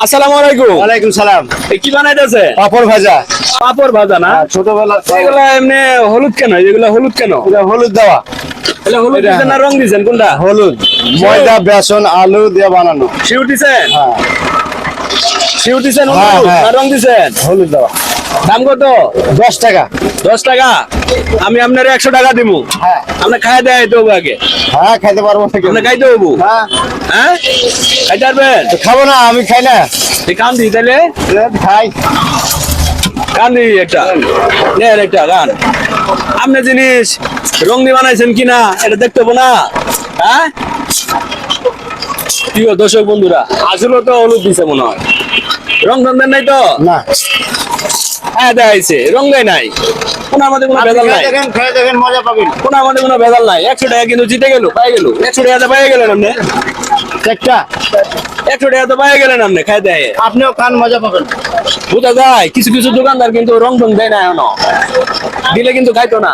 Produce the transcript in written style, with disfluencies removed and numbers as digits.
আসসালামু আলাইকুম। ওয়ালাইকুম সালাম। কি বানাইতেছে? পাপড় ভাজা। পাপড় ভাজা না? ছোটবেলা এগুলো এমনি হলুদ কেন? এগুলো হলুদ কেন? হলুদ দেওয়া। এগুলো হলুদ দিচ্ছেন না রং দিচ্ছেন কোনটা? হলুদ, ময়দা, বেসন, আলু দিয়ে বানানো। শিউ দিচ্ছেন? হ্যাঁ, শিউ দিচ্ছেন হ্যাঁ, হলুদ হ্যাঁ। না রং দিচ্ছেন? হলুদ দেওয়া। দাম কত? 10 টাকা। 10 টাকা। আমি আপনার 100 টাকা দিব। হ্যাঁ, আপনি খাই দেয় তো আগে। হ্যাঁ, খাইতে পারবো না। আপনি খাইতে হবো? হ্যাঁ, হ্যাঁ খাইতে পারবেন? তো খাবো না, আমি খাই না। কান দিই তাহলে খাই। গান দিই একটা, নেন একটা গান। আপনি জিনিস রং দিয়ে বানাইছেন কিনা এটা দেখতে হবো না? হ্যাঁ কি গো দর্শক বন্ধুরা, আসলে তো হলুদ দিছে মনে হয়, রং দেন নাই তো? না, হ্যাঁ দেখাইছে, রং দেয় নাই। কোনার মধ্যে কোনো ভেজাল নাই, খেয়ে দেখেন, মজা পাবেন। কোনার মধ্যে কোনো ভেজাল নাই। 100 টাকা কিন্তু জিতে গেল, পাই গেল। 100 টাকা পাই গেলেন আপনি, একটা 100 টাকা তো পাই গেলেন আপনি খাই দেয়। আপনিও খান, মজা পাবেন। বোঝা যায় কিছু কিছু দোকানদার কিন্তু রং টং দেয় না এখনো, দিলে কিন্তু খাইতো না।